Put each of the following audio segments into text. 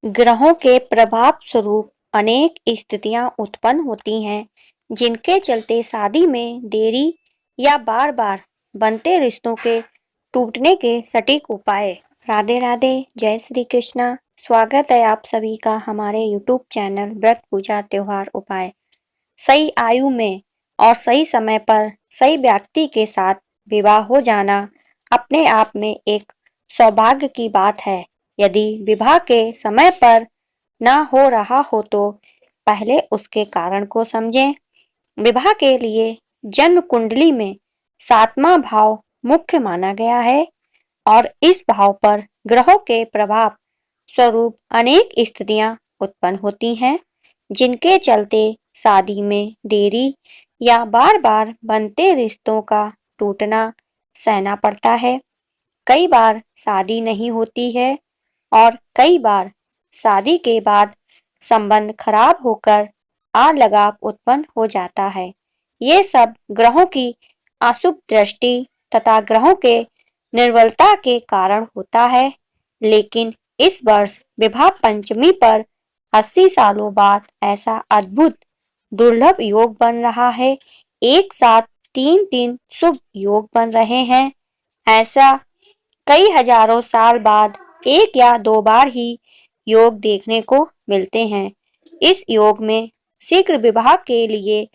ग्रहों के प्रभाव स्वरूप अनेक स्थितियां उत्पन्न होती हैं, जिनके चलते शादी में देरी या बार बार बनते रिश्तों के टूटने के सटीक उपाय। राधे राधे, जय श्री कृष्णा। स्वागत है आप सभी का हमारे YouTube चैनल व्रत पूजा त्योहार उपाय। सही आयु में और सही समय पर सही व्यक्ति के साथ विवाह हो जाना अपने आप में एक सौभाग्य की बात है। यदि विवाह के समय पर ना हो रहा हो तो पहले उसके कारण को समझें। विवाह के लिए जन्म कुंडली में 7वां भाव मुख्य माना गया है और इस भाव पर ग्रहों के प्रभाव स्वरूप अनेक स्थितियां उत्पन्न होती हैं, जिनके चलते शादी में देरी या बार बार बनते रिश्तों का टूटना सहना पड़ता है। कई बार शादी नहीं होती है और कई बार शादी के बाद संबंध खराब होकर आड़ लगाव उत्पन्न हो जाता है। ये सब ग्रहों की अशुभ दृष्टि तथा ग्रहों के निर्बलता के कारण होता है। लेकिन इस वर्ष विवाह पंचमी पर 80 सालों बाद ऐसा अद्भुत दुर्लभ योग बन रहा है। एक साथ तीन तीन शुभ योग बन रहे हैं। ऐसा कई हजारों साल बाद एक या दो बार ही योग देखने को मिलते हैं। इस योग में शीघ्र विवाह के लिए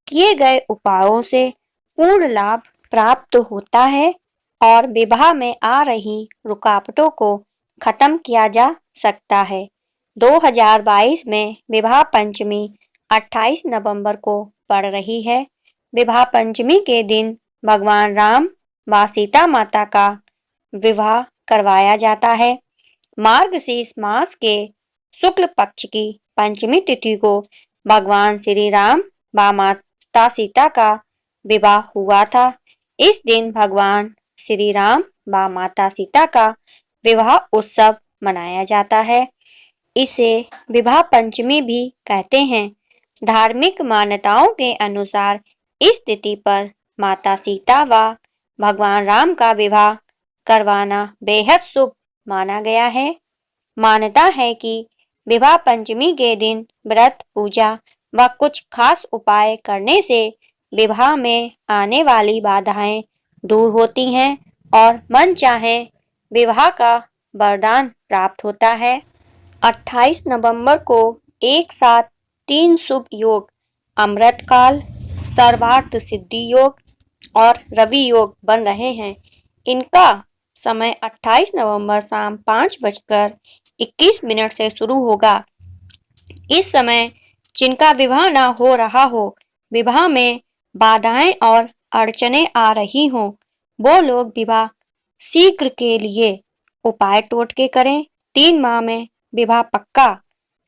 किए गए उपायों से पूर्ण लाभ प्राप्त होता है और विवाह में आ रही रुकावटों को खत्म किया जा सकता है। 2022 में विवाह पंचमी 28 नवंबर को पड़ रही है। विवाह पंचमी के दिन भगवान राम व सीता माता का विवाह करवाया जाता है। मार्गशीर्ष मास के शुक्ल पक्ष की पंचमी तिथि को भगवान श्री राम व माता सीता का विवाह हुआ था। इस दिन भगवान श्री राम व माता सीता का विवाह उत्सव मनाया जाता है। इसे विवाह पंचमी भी कहते हैं। धार्मिक मान्यताओं के अनुसार इस तिथि पर माता सीता व भगवान राम का विवाह करवाना बेहद शुभ माना गया है। मान्यता है कि विवाह पंचमी के दिन व्रत पूजा व कुछ खास उपाय करने से विवाह में आने वाली बाधाएं दूर होती हैं और मन चाहे विवाह का वरदान प्राप्त होता है। 28 नवंबर को एक साथ तीन शुभ योग अमृतकाल, सर्वार्थ सिद्धि योग और रवि योग बन रहे हैं। इनका समय 28 नवंबर शाम 5:21 से शुरू होगा। इस समय जिनका विवाह ना हो रहा हो, विवाह में बाधाएं और अड़चने आ रही हों, वो लोग विवाह शीघ्र के लिए उपाय टोटके करें। 3 माह में विवाह पक्का।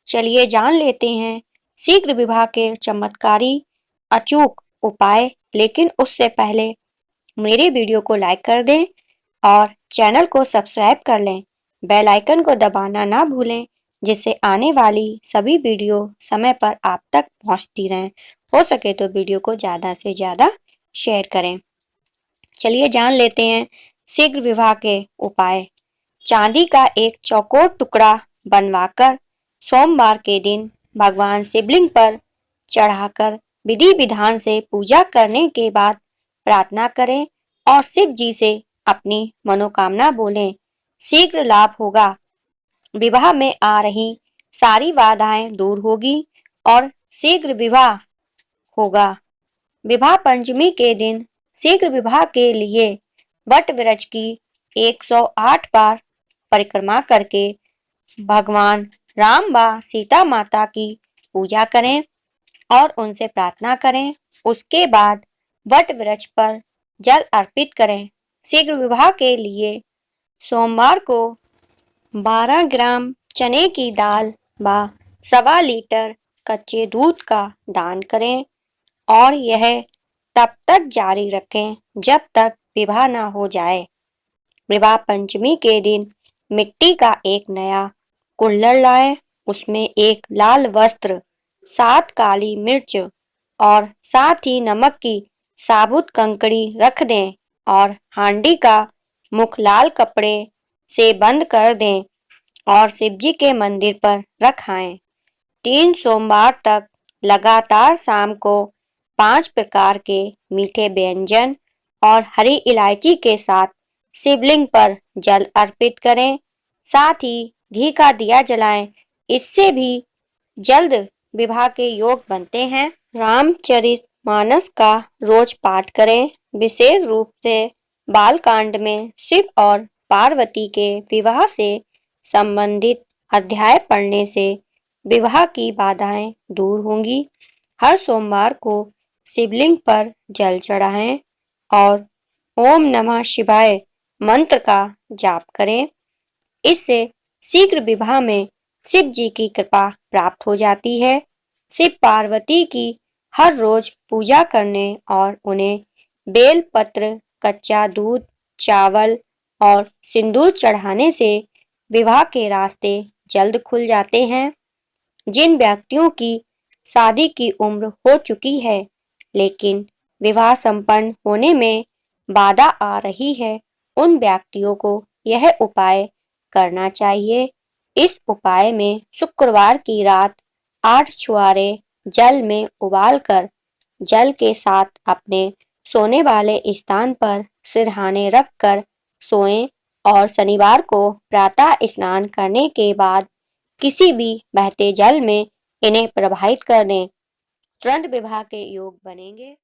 चलिए जान लेते हैं शीघ्र विवाह के चमत्कारी अचूक उपाय। लेकिन उससे पहले मेरे वीडियो को लाइक कर दें और चैनल को सब्सक्राइब कर लें। बेल आइकन को दबाना ना भूलें, जिससे आने वाली सभी वीडियो समय पर आप तक पहुंचती रहें। हो सके तो वीडियो को ज़्यादा से ज़्यादा शेयर करें। चलिए जान लेते हैं शीघ्र विवाह के उपाय। चांदी का एक चौकोर टुकड़ा बनवाकर सोमवार के दिन भगवान शिवलिंग पर चढ़ाकर विधि विधान से पूजा करने के बाद प्रार्थना करें और शिव जी से अपनी मनोकामना बोलें। शीघ्र लाभ होगा। विवाह में आ रही सारी बाधाएं दूर होगी और शीघ्र विवाह होगा। विवाह पंचमी के दिन शीघ्र विवाह के लिए वट वृक्ष की 108 बार परिक्रमा करके भगवान राम व सीता माता की पूजा करें और उनसे प्रार्थना करें। उसके बाद वट वृक्ष पर जल अर्पित करें। शीघ्र विवाह के लिए सोमवार को 12 ग्राम चने की दाल व 1.25 लीटर कच्चे दूध का दान करें और यह तब तक जारी रखें जब तक विवाह न हो जाए। विवाह पंचमी के दिन मिट्टी का एक नया कुल्हड़ लाएं। उसमें एक लाल वस्त्र, 7 काली मिर्च और साथ ही नमक की साबुत कंकड़ी रख दें और हांडी का मुख लाल कपड़े से बंद कर दें। और शिवजी के मंदिर पर रखाएं। 3 सोमवार तक लगातार शाम को 5 प्रकार के मीठे व्यंजन और हरी इलायची के साथ शिवलिंग पर जल अर्पित करें। साथ ही घी का दिया जलाएं। इससे भी जल्द विवाह के योग बनते हैं। रामचरितमानस का रोज पाठ करें। विशेष रूप से बालकांड में शिव और पार्वती के विवाह से संबंधित अध्याय पढ़ने से विवाह की बाधाएं दूर होंगी। हर सोमवार को शिवलिंग पर जल चढ़ाएं और ओम नमः शिवाय मंत्र का जाप करें। इससे शीघ्र विवाह में शिव जी की कृपा प्राप्त हो जाती है। शिव पार्वती की हर रोज पूजा करने और उन्हें बेल पत्र, कच्चा दूध, चावल और सिंदूर चढ़ाने से विवाह के रास्ते जल्द खुल जाते हैं। जिन व्यक्तियों की शादी की उम्र हो चुकी है लेकिन विवाह संपन्न होने में बाधा आ रही है, उन व्यक्तियों को यह उपाय करना चाहिए। इस उपाय में शुक्रवार की रात 8 छुआरे जल में उबालकर जल के साथ अपने सोने वाले स्थान पर सिरहाने रखकर सोएं और शनिवार को प्रातः स्नान करने के बाद किसी भी बहते जल में इन्हें प्रवाहित कर दें। तुरंत विवाह के योग बनेंगे।